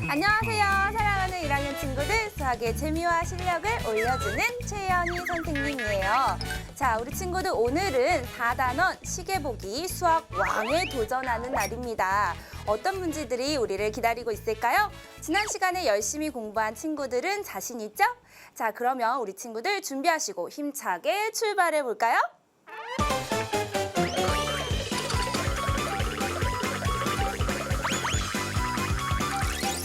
안녕하세요. 사랑하는 1학년 친구들, 수학의 재미와 실력을 올려주는 최연희 선생님이에요. 자, 우리 친구들 오늘은 4단원 시계보기 수학 왕에 도전하는 날입니다. 어떤 문제들이 우리를 기다리고 있을까요? 지난 시간에 열심히 공부한 친구들은 자신 있죠? 자, 그러면 우리 친구들 준비하시고 힘차게 출발해 볼까요?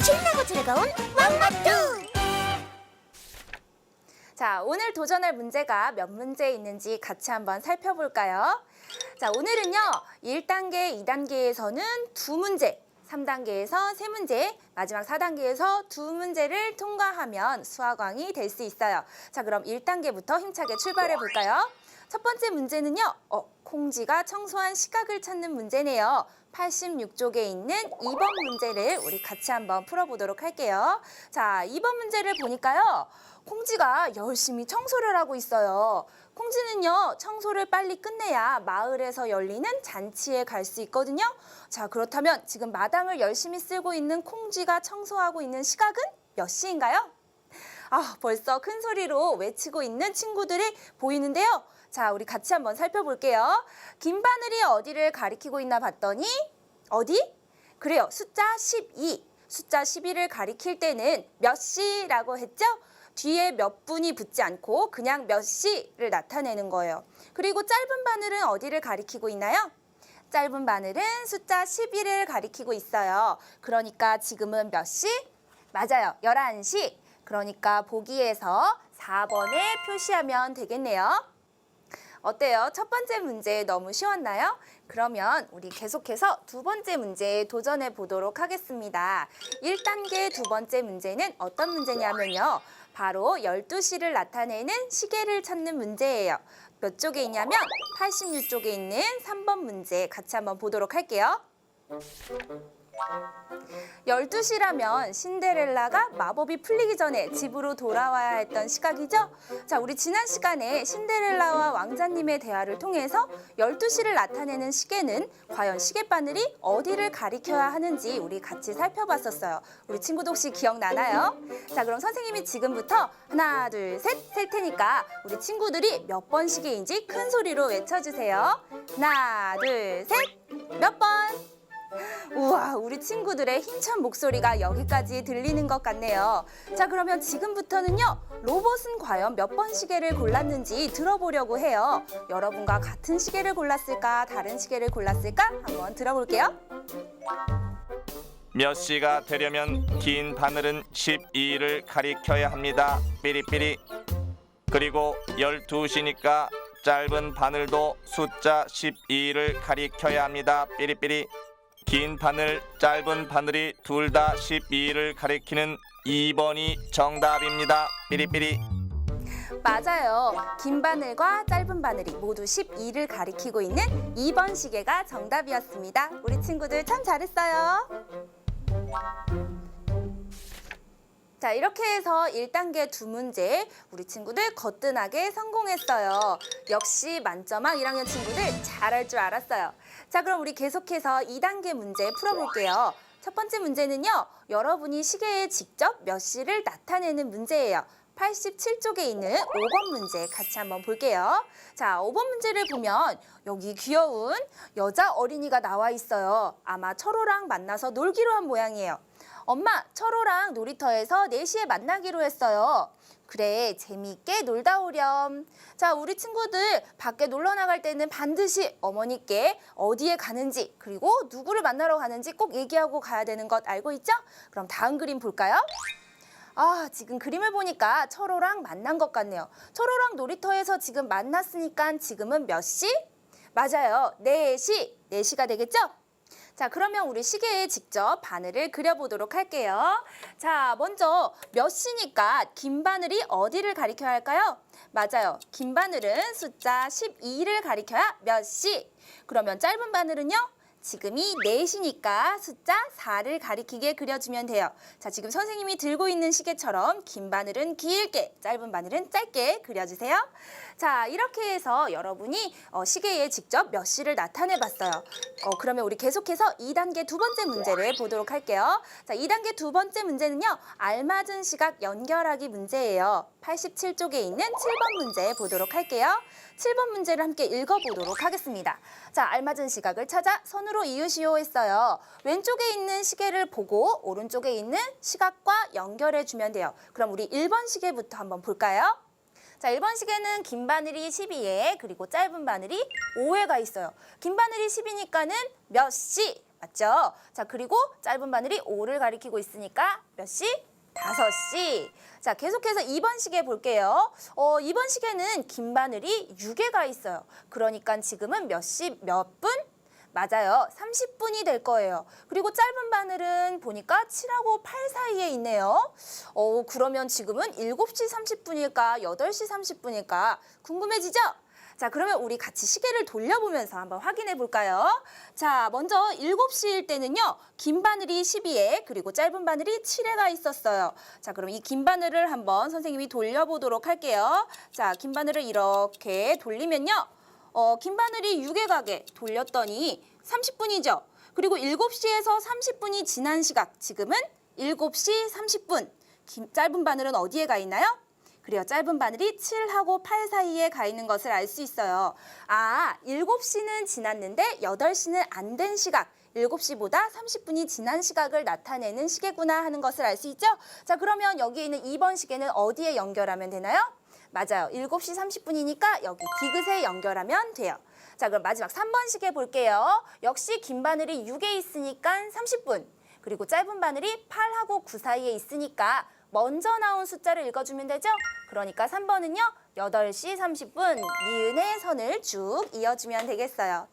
신나고 즐거운 왕맛두! 자, 오늘 도전할 문제가 몇 문제 있는지 같이 한번 살펴볼까요? 자, 오늘은요, 1단계, 2단계에서는 2문제, 3단계에서 3문제, 마지막 4단계에서 2문제를 통과하면 수학왕이 될 수 있어요. 자, 그럼 1단계부터 힘차게 출발해 볼까요? 첫 번째 문제는요, 콩쥐가 청소한 시각을 찾는 문제네요. 86쪽에 있는 2번 문제를 우리 같이 한번 풀어보도록 할게요. 자, 2번 문제를 보니까요. 콩쥐가 열심히 청소를 하고 있어요. 콩쥐는요, 청소를 빨리 끝내야 마을에서 열리는 잔치에 갈 수 있거든요. 자, 그렇다면 지금 마당을 열심히 쓸고 있는 콩쥐가 청소하고 있는 시각은 몇 시인가요? 벌써 큰 소리로 외치고 있는 친구들이 보이는데요. 자, 우리 같이 한번 살펴볼게요. 긴 바늘이 어디를 가리키고 있나 봤더니 어디? 그래요. 숫자 12. 숫자 12를 가리킬 때는 몇 시라고 했죠? 뒤에 몇 분이 붙지 않고 그냥 몇 시를 나타내는 거예요. 그리고 짧은 바늘은 어디를 가리키고 있나요? 짧은 바늘은 숫자 11을 가리키고 있어요. 그러니까 지금은 몇 시? 맞아요. 11시. 그러니까 보기에서 4번에 표시하면 되겠네요. 어때요? 첫 번째 문제 너무 쉬웠나요? 그러면 우리 계속해서 두 번째 문제에 도전해 보도록 하겠습니다. 1단계 두 번째 문제는 어떤 문제냐면요. 바로 12시를 나타내는 시계를 찾는 문제예요. 몇 쪽에 있냐면 86쪽에 있는 3번 문제 같이 한번 보도록 할게요. 12시라면 신데렐라가 마법이 풀리기 전에 집으로 돌아와야 했던 시각이죠? 자, 우리 지난 시간에 신데렐라와 왕자님의 대화를 통해서 12시를 나타내는 시계는 과연 시계바늘이 어디를 가리켜야 하는지 우리 같이 살펴봤었어요. 우리 친구도 혹시 기억나나요? 자, 그럼 선생님이 지금부터 하나, 둘, 셋 셀 테니까 우리 친구들이 몇 번 시계인지 큰 소리로 외쳐주세요. 하나, 둘, 셋! 몇 번? 우와, 우리 친구들의 힘찬 목소리가 여기까지 들리는 것 같네요. 자, 그러면 지금부터는요, 로봇은 과연 몇 번 시계를 골랐는지 들어보려고 해요. 여러분과 같은 시계를 골랐을까, 다른 시계를 골랐을까? 한번 들어볼게요. 몇 시가 되려면 긴 바늘은 12를 가리켜야 합니다. 삐리삐리. 그리고 12시니까 짧은 바늘도 숫자 12를 가리켜야 합니다. 삐리삐리. 긴 바늘, 짧은 바늘이 둘 다 12를 가리키는 2번이 정답입니다. 삐리삐리. 맞아요. 긴 바늘과 짧은 바늘이 모두 12를 가리키고 있는 2번 시계가 정답이었습니다. 우리 친구들 참 잘했어요. 자, 이렇게 해서 1단계 2문제 우리 친구들 거뜬하게 성공했어요. 역시 만점왕 1학년 친구들 잘할 줄 알았어요. 자, 그럼 우리 계속해서 2단계 문제 풀어볼게요. 첫 번째 문제는요. 여러분이 시계에 직접 몇 시를 나타내는 문제예요. 87쪽에 있는 5번 문제 같이 한번 볼게요. 자, 5번 문제를 보면 여기 귀여운 여자 어린이가 나와 있어요. 아마 철호랑 만나서 놀기로 한 모양이에요. 엄마, 철호랑 놀이터에서 4시에 만나기로 했어요. 그래, 재미있게 놀다 오렴. 자, 우리 친구들 밖에 놀러 나갈 때는 반드시 어머니께 어디에 가는지 그리고 누구를 만나러 가는지 꼭 얘기하고 가야 되는 것 알고 있죠? 그럼 다음 그림 볼까요? 지금 그림을 보니까 철호랑 만난 것 같네요. 철호랑 놀이터에서 지금 만났으니까 지금은 몇 시? 맞아요, 4시. 4시가 되겠죠? 자, 그러면 우리 시계에 직접 바늘을 그려보도록 할게요. 자, 먼저 몇 시니까 긴 바늘이 어디를 가리켜야 할까요? 맞아요. 긴 바늘은 숫자 12를 가리켜야 몇 시. 그러면 짧은 바늘은요? 지금이 4시니까 숫자 4를 가리키게 그려주면 돼요. 자, 지금 선생님이 들고 있는 시계처럼 긴 바늘은 길게, 짧은 바늘은 짧게 그려주세요. 자, 이렇게 해서 여러분이 시계에 직접 몇 시를 나타내 봤어요. 그러면 우리 계속해서 2단계 두 번째 문제를 보도록 할게요. 자, 2단계 두 번째 문제는요. 알맞은 시각 연결하기 문제예요. 87쪽에 있는 7번 문제 보도록 할게요. 7번 문제를 함께 읽어보도록 하겠습니다. 자, 알맞은 시각을 찾아 선으로 이으시오 했어요. 왼쪽에 있는 시계를 보고 오른쪽에 있는 시각과 연결해주면 돼요. 그럼 우리 1번 시계부터 한번 볼까요? 자, 1번 시계는 긴 바늘이 12에 그리고 짧은 바늘이 5에가 있어요. 긴 바늘이 10이니까는 몇 시? 맞죠? 자, 그리고 짧은 바늘이 5를 가리키고 있으니까 몇 시? 5시. 자, 계속해서 2번 시계 볼게요. 2번 시계는 긴 바늘이 6에가 있어요. 그러니까 지금은 몇 시, 몇 분? 맞아요. 30분이 될 거예요. 그리고 짧은 바늘은 보니까 7하고 8 사이에 있네요. 그러면 지금은 7시 30분일까, 8시 30분일까 궁금해지죠? 자, 그러면 우리 같이 시계를 돌려보면서 한번 확인해 볼까요? 자, 먼저 7시일 때는요. 긴 바늘이 12에 그리고 짧은 바늘이 7에가 있었어요. 자, 그럼 이 긴 바늘을 한번 선생님이 돌려보도록 할게요. 자, 긴 바늘을 이렇게 돌리면요. 긴 바늘이 6에 가게 돌렸더니 30분이죠. 그리고 7시에서 30분이 지난 시각, 지금은 7시 30분. 짧은 바늘은 어디에 가 있나요? 그래요. 짧은 바늘이 7하고 8 사이에 가 있는 것을 알 수 있어요. 아, 7시는 지났는데 8시는 안 된 시각. 7시보다 30분이 지난 시각을 나타내는 시계구나 하는 것을 알 수 있죠? 자, 그러면 여기 있는 2번 시계는 어디에 연결하면 되나요? 맞아요. 7시 30분이니까 여기 디귿에 연결하면 돼요. 자, 그럼 마지막 3번 시계 볼게요. 역시 긴 바늘이 6에 있으니까 30분. 그리고 짧은 바늘이 8하고 9 사이에 있으니까 먼저 나온 숫자를 읽어주면 되죠? 그러니까 3번은요. 8시 30분 니은의 선을 쭉 이어주면 되겠어요.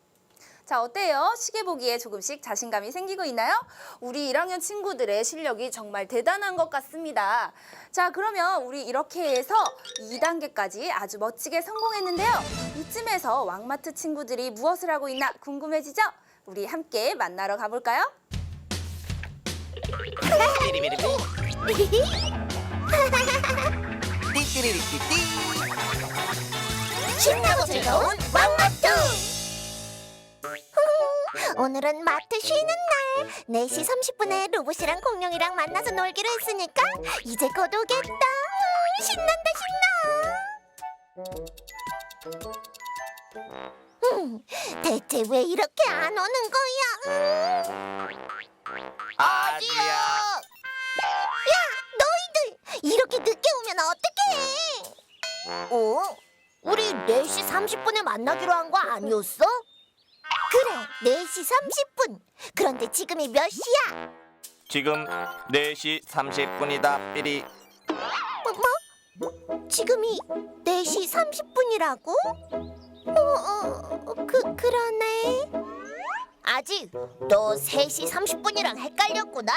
자, 어때요? 시계 보기에 조금씩 자신감이 생기고 있나요? 우리 1학년 친구들의 실력이 정말 대단한 것 같습니다. 자, 그러면 우리 이렇게 해서 2단계까지 아주 멋지게 성공했는데요. 이쯤에서 왕마트 친구들이 무엇을 하고 있나 궁금해지죠? 우리 함께 만나러 가볼까요? 신나고 즐거운 왕마트. 오늘은 마트 쉬는 날. 4시 30분에 로봇이랑 공룡이랑 만나서 놀기로 했으니까 이제 곧 오겠다. 신난다 신나. 대체 왜 이렇게 안 오는 거야? 아지야. 야, 너희들 이렇게 늦게 오면 어떡해? 우리 4시 30분에 만나기로 한 거 아니었어? 그래, 4시 30분. 그런데 지금이 몇 시야? 지금 4시 30분이다. 삐리. 지금이 4시 30분이라고? 그러네. 아직 너 3시 30분이랑 헷갈렸구나.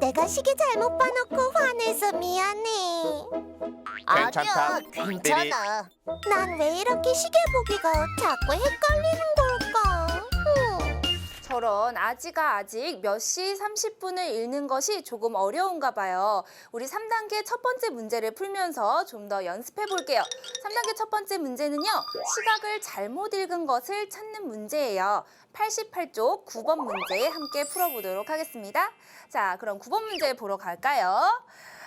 내가 시계 잘못 봐놓고 화내서 미안해. 괜찮다. 아니야, 괜찮아. 난 왜 이렇게 시계 보기가 자꾸 헷갈리는 걸까? 저런 아지가 아직 몇 시 30분을 읽는 것이 조금 어려운가 봐요. 우리 3단계 첫 번째 문제를 풀면서 좀 더 연습해 볼게요. 3단계 첫 번째 문제는요. 시각을 잘못 읽은 것을 찾는 문제예요. 88쪽 9번 문제 함께 풀어보도록 하겠습니다. 자, 그럼 9번 문제 보러 갈까요?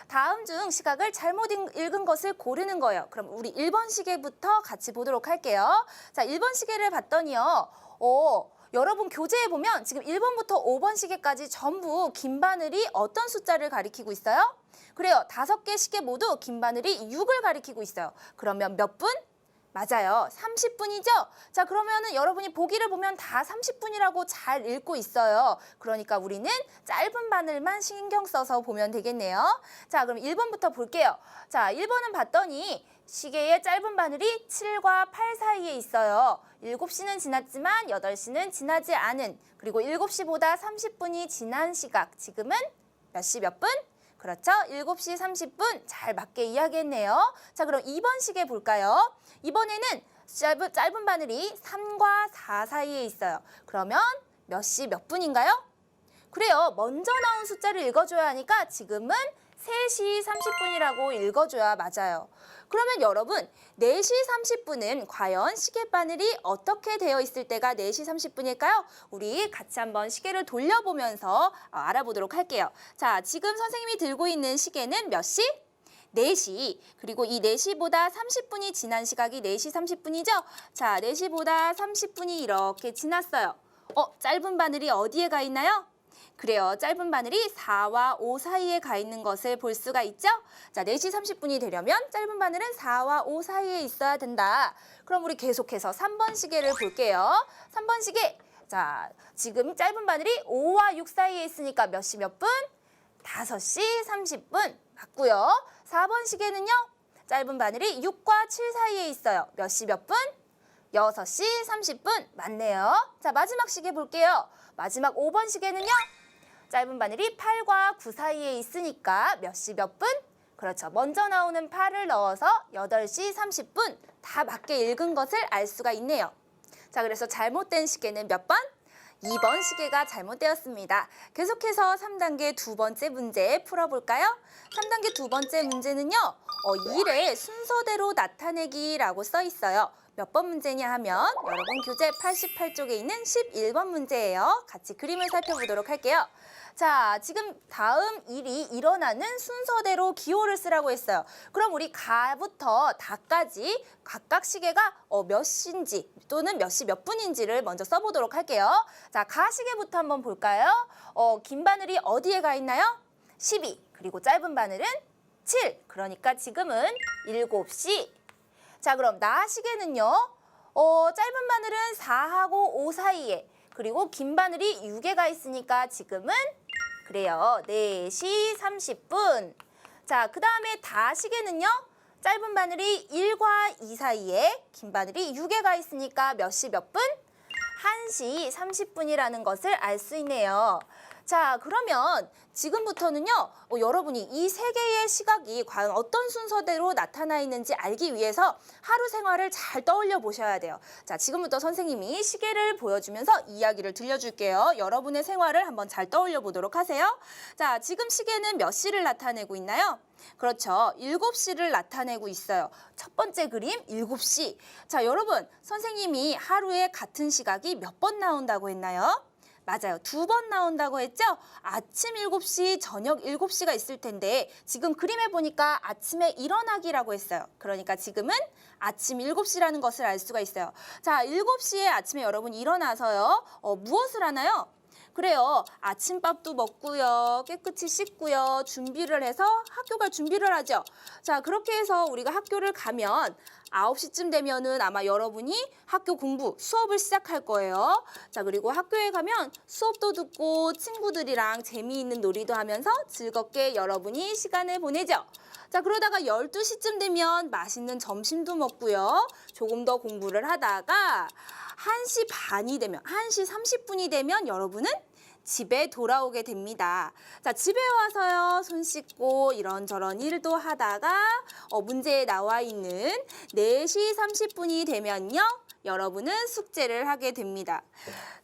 다음 중 시각을 잘못 읽은 것을 고르는 거예요. 그럼 우리 1번 시계부터 같이 보도록 할게요. 자, 1번 시계를 봤더니요. 여러분 교재에 보면 지금 1번부터 5번 시계까지 전부 긴 바늘이 어떤 숫자를 가리키고 있어요? 그래요. 5개 시계 모두 긴 바늘이 6을 가리키고 있어요. 그러면 몇 분? 맞아요. 30분이죠? 자, 그러면은 여러분이 보기를 보면 다 30분이라고 잘 읽고 있어요. 그러니까 우리는 짧은 바늘만 신경 써서 보면 되겠네요. 자, 그럼 1번부터 볼게요. 자, 1번은 봤더니 시계의 짧은 바늘이 7과 8 사이에 있어요. 7시는 지났지만 8시는 지나지 않은, 그리고 7시보다 30분이 지난 시각. 지금은 몇 시 몇 분? 그렇죠. 7시 30분 잘 맞게 이야기했네요. 자, 그럼 2번 시계 볼까요? 이번에는 짧은 바늘이 3과 4 사이에 있어요. 그러면 몇 시 몇 분인가요? 그래요. 먼저 나온 숫자를 읽어줘야 하니까 지금은 3시 30분이라고 읽어줘야 맞아요. 그러면 여러분, 4시 30분은 과연 시계바늘이 어떻게 되어 있을 때가 4시 30분일까요? 우리 같이 한번 시계를 돌려보면서 알아보도록 할게요. 자, 지금 선생님이 들고 있는 시계는 몇 시? 4시. 그리고 이 4시보다 30분이 지난 시각이 4시 30분이죠? 자, 4시보다 30분이 이렇게 지났어요. 짧은 바늘이 어디에 가 있나요? 그래요. 짧은 바늘이 4와 5 사이에 가 있는 것을 볼 수가 있죠? 자, 4시 30분이 되려면 짧은 바늘은 4와 5 사이에 있어야 된다. 그럼 우리 계속해서 3번 시계를 볼게요. 3번 시계. 자, 지금 짧은 바늘이 5와 6 사이에 있으니까 몇 시 몇 분? 5시 30분. 맞고요. 4번 시계는요. 짧은 바늘이 6과 7 사이에 있어요. 몇 시 몇 분? 6시 30분. 맞네요. 자, 마지막 시계 볼게요. 마지막 5번 시계는요. 짧은 바늘이 8과 9 사이에 있으니까 몇 시 몇 분? 그렇죠. 먼저 나오는 8을 넣어서 8시 30분. 다 맞게 읽은 것을 알 수가 있네요. 자, 그래서 잘못된 시계는 몇 번? 2번 시계가 잘못되었습니다. 계속해서 3단계 두 번째 문제 풀어볼까요? 3단계 두 번째 문제는요. 일의 순서대로 나타내기라고 써 있어요. 몇 번 문제냐 하면 여러분 교재 88쪽에 있는 11번 문제예요. 같이 그림을 살펴보도록 할게요. 자, 지금 다음 일이 일어나는 순서대로 기호를 쓰라고 했어요. 그럼 우리 가부터 다까지 각각 시계가 몇 시인지 또는 몇 시 몇 분인지를 먼저 써보도록 할게요. 자, 가 시계부터 한번 볼까요? 긴 바늘이 어디에 가 있나요? 12. 그리고 짧은 바늘은 7. 그러니까 지금은 7시. 자, 그럼 나 시계는요. 짧은 바늘은 4하고 5 사이에, 그리고 긴 바늘이 6에가 있으니까 지금은 그래요. 4시 30분. 자, 그 다음에 다 시계는요. 짧은 바늘이 1과 2 사이에, 긴 바늘이 6에가 있으니까 몇 시 몇 분? 1시 30분이라는 것을 알 수 있네요. 자, 그러면 지금부터는요. 여러분이 이 세 개의 시각이 과연 어떤 순서대로 나타나 있는지 알기 위해서 하루 생활을 잘 떠올려 보셔야 돼요. 자, 지금부터 선생님이 시계를 보여주면서 이야기를 들려줄게요. 여러분의 생활을 한번 잘 떠올려 보도록 하세요. 자, 지금 시계는 몇 시를 나타내고 있나요? 그렇죠. 7시를 나타내고 있어요. 첫 번째 그림 7시. 자, 여러분, 선생님이 하루에 같은 시각이 몇 번 나온다고 했나요? 맞아요. 2번 나온다고 했죠? 아침 7시, 저녁 7시가 있을 텐데 지금 그림에 보니까 아침에 일어나기라고 했어요. 그러니까 지금은 아침 7시라는 것을 알 수가 있어요. 자, 7시에 아침에 여러분 일어나서요. 무엇을 하나요? 그래요. 아침밥도 먹고요. 깨끗이 씻고요. 준비를 해서 학교 갈 준비를 하죠. 자, 그렇게 해서 우리가 학교를 가면 9시쯤 되면은 아마 여러분이 학교 공부, 수업을 시작할 거예요. 자, 그리고 학교에 가면 수업도 듣고 친구들이랑 재미있는 놀이도 하면서 즐겁게 여러분이 시간을 보내죠. 자, 그러다가 12시쯤 되면 맛있는 점심도 먹고요. 조금 더 공부를 하다가 1시 반이 되면, 1시 30분이 되면 여러분은 집에 돌아오게 됩니다. 자, 집에 와서요, 손 씻고 이런저런 일도 하다가 문제에 나와 있는 4시 30분이 되면요, 여러분은 숙제를 하게 됩니다.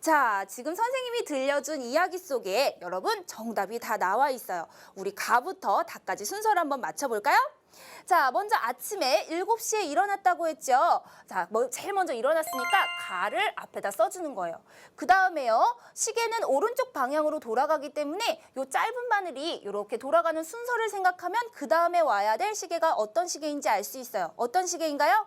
자, 지금 선생님이 들려준 이야기 속에 여러분 정답이 다 나와 있어요. 우리 가부터 다까지 순서를 한번 맞춰볼까요? 자, 먼저 아침에 7시에 일어났다고 했죠. 자, 제일 먼저 일어났으니까 가를 앞에다 써주는 거예요. 그 다음에요, 시계는 오른쪽 방향으로 돌아가기 때문에 요 짧은 바늘이 이렇게 돌아가는 순서를 생각하면 그 다음에 와야 될 시계가 어떤 시계인지 알 수 있어요. 어떤 시계인가요?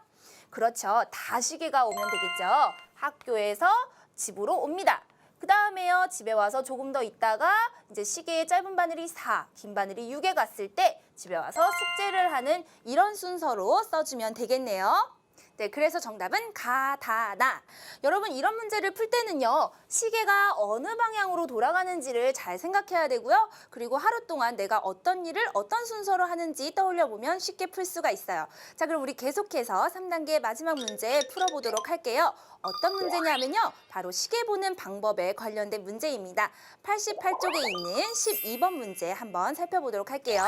그렇죠. 다 시계가 오면 되겠죠. 학교에서 집으로 옵니다. 그 다음에요, 집에 와서 조금 더 있다가 이제 시계의 짧은 바늘이 4, 긴 바늘이 6에 갔을 때 집에 와서 숙제를 하는 이런 순서로 써주면 되겠네요. 네, 그래서 정답은 가, 다, 나. 여러분, 이런 문제를 풀 때는요, 시계가 어느 방향으로 돌아가는지를 잘 생각해야 되고요. 그리고 하루 동안 내가 어떤 일을 어떤 순서로 하는지 떠올려 보면 쉽게 풀 수가 있어요. 자, 그럼 우리 계속해서 3단계 마지막 문제 풀어보도록 할게요. 어떤 문제냐면요, 바로 시계 보는 방법에 관련된 문제입니다. 88쪽에 있는 12번 문제 한번 살펴보도록 할게요.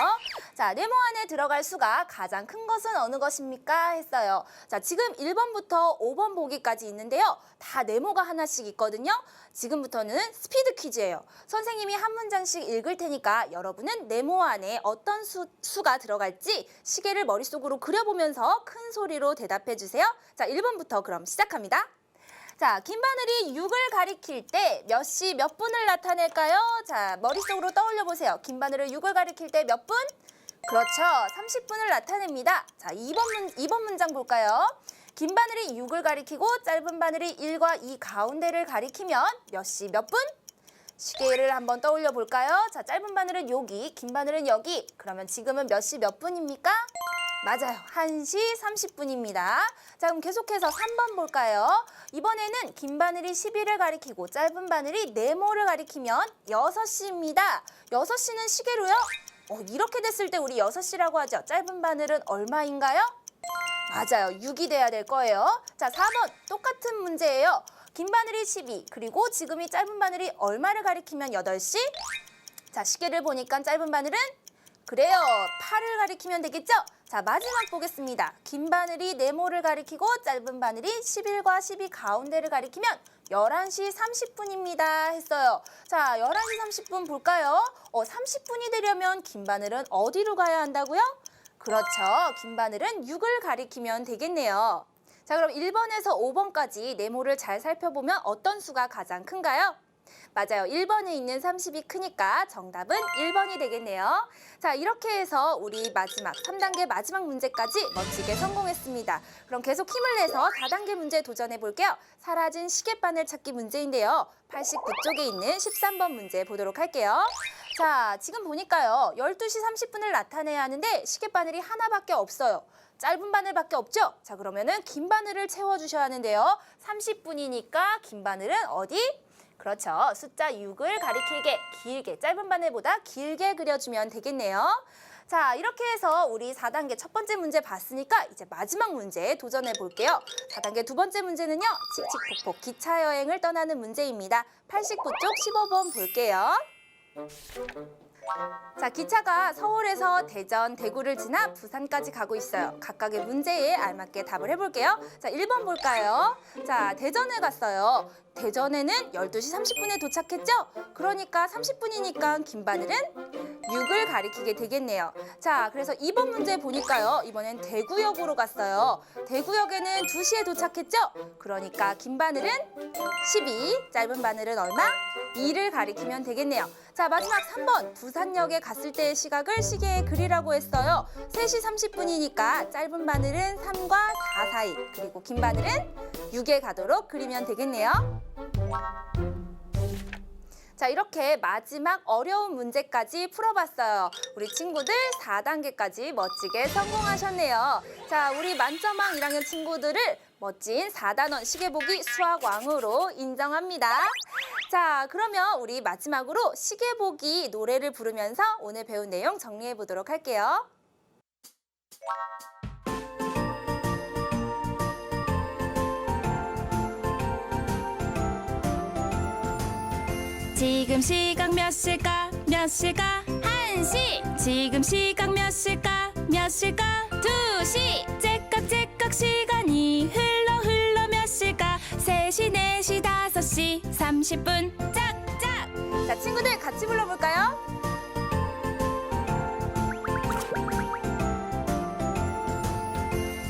자, 네모 안에 들어갈 수가 가장 큰 것은 어느 것입니까? 했어요. 자, 지금 지금 1번부터 5번 보기까지 있는데요. 다 네모가 하나씩 있거든요. 지금부터는 스피드 퀴즈예요. 선생님이 한 문장씩 읽을 테니까 여러분은 네모 안에 어떤 수가 들어갈지 시계를 머릿속으로 그려보면서 큰 소리로 대답해 주세요. 자, 1번부터 그럼 시작합니다. 자, 긴 바늘이 6을 가리킬 때 몇 시 몇 분을 나타낼까요? 자, 머릿속으로 떠올려 보세요. 긴 바늘을 6을 가리킬 때 몇 분? 그렇죠. 30분을 나타냅니다. 자, 2번 문장 볼까요? 긴 바늘이 6을 가리키고 짧은 바늘이 1과 2 가운데를 가리키면 몇 시 몇 분? 시계를 한번 떠올려 볼까요? 자, 짧은 바늘은 여기, 긴 바늘은 여기. 그러면 지금은 몇 시 몇 분입니까? 맞아요. 1시 30분입니다. 자, 그럼 계속해서 3번 볼까요? 이번에는 긴 바늘이 11을 가리키고 짧은 바늘이 네모를 가리키면 6시입니다. 6시는 시계로요? 이렇게 됐을 때 우리 6시라고 하죠. 짧은 바늘은 얼마인가요? 맞아요. 6이 돼야 될 거예요. 자, 4번 똑같은 문제예요. 긴 바늘이 12, 그리고 지금이 짧은 바늘이 얼마를 가리키면 8시? 자, 시계를 보니까 짧은 바늘은 그래요. 8을 가리키면 되겠죠? 자, 마지막 보겠습니다. 긴 바늘이 네모를 가리키고 짧은 바늘이 11과 12 가운데를 가리키면 11시 30분입니다 했어요. 자, 11시 30분 볼까요? 30분이 되려면 긴 바늘은 어디로 가야 한다고요? 그렇죠. 긴 바늘은 6을 가리키면 되겠네요. 자, 그럼 1번에서 5번까지 네모를 잘 살펴보면 어떤 수가 가장 큰가요? 맞아요. 1번에 있는 30이 크니까 정답은 1번이 되겠네요. 자, 이렇게 해서 우리 마지막 3단계 마지막 문제까지 멋지게 성공했습니다. 그럼 계속 힘을 내서 4단계 문제 도전해 볼게요. 사라진 시계바늘 찾기 문제인데요. 89쪽에 있는 13번 문제 보도록 할게요. 자, 지금 보니까요. 12시 30분을 나타내야 하는데 시계바늘이 하나밖에 없어요. 짧은 바늘밖에 없죠? 자, 그러면은 긴 바늘을 채워주셔야 하는데요. 30분이니까 긴 바늘은 어디? 그렇죠. 숫자 6을 가리키게 길게 짧은 바늘보다 길게 그려주면 되겠네요. 자, 이렇게 해서 우리 4단계 첫 번째 문제 봤으니까 이제 마지막 문제 도전해 볼게요. 4단계 두 번째 문제는요. 칙칙폭폭 기차 여행을 떠나는 문제입니다. 89쪽 15번 볼게요. 자, 기차가 서울에서 대전, 대구를 지나 부산까지 가고 있어요. 각각의 문제에 알맞게 답을 해볼게요. 자, 1번 볼까요? 자, 대전에 갔어요. 대전에는 12시 30분에 도착했죠? 그러니까 30분이니까 긴 바늘은 6을 가리키게 되겠네요. 자, 그래서 2번 문제 보니까요. 이번엔 대구역으로 갔어요. 대구역에는 2시에 도착했죠? 그러니까 긴 바늘은 12, 짧은 바늘은 얼마? 2를 가리키면 되겠네요. 자, 마지막 3번 부산역에 갔을 때의 시각을 시계에 그리라고 했어요. 3시 30분이니까 짧은 바늘은 3과 4 사이, 그리고 긴 바늘은 6에 가도록 그리면 되겠네요. 자, 이렇게 마지막 어려운 문제까지 풀어봤어요. 우리 친구들 4단계까지 멋지게 성공하셨네요. 자, 우리 만점왕 1학년 친구들을 멋진 4단원 시계보기 수학왕으로 인정합니다. 자, 그러면 우리 마지막으로 시계보기 노래를 부르면서 오늘 배운 내용 정리해 보도록 할게요. 지금 시각 몇 시일까? 몇 시일까? 1시. 지금 시각 몇 시일까? 몇 시일까? 2시. 째깍째깍 시간이 흘러 몇 시일까? 3시, 4시, 5시, 30분. 짝짝. 자, 친구들 같이 불러볼까요?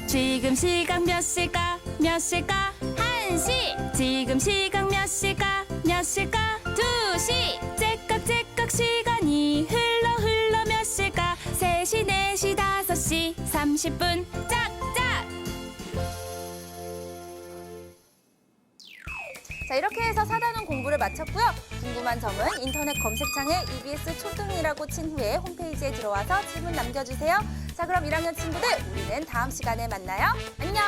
지금 시각 몇 시일까? 몇 시일까? 1시. 지금 시각 몇 시일까? 몇 시일까? 2시. 째깍째깍 시간이 흘러 몇 시일까? 3시, 4시, 5시, 30분. 짝짝. 자, 이렇게 해서 4단원 공부를 마쳤고요. 궁금한 점은 인터넷 검색창에 EBS 초등이라고 친 후에 홈페이지에 들어와서 질문 남겨주세요. 자, 그럼 1학년 친구들, 우리는 다음 시간에 만나요. 안녕!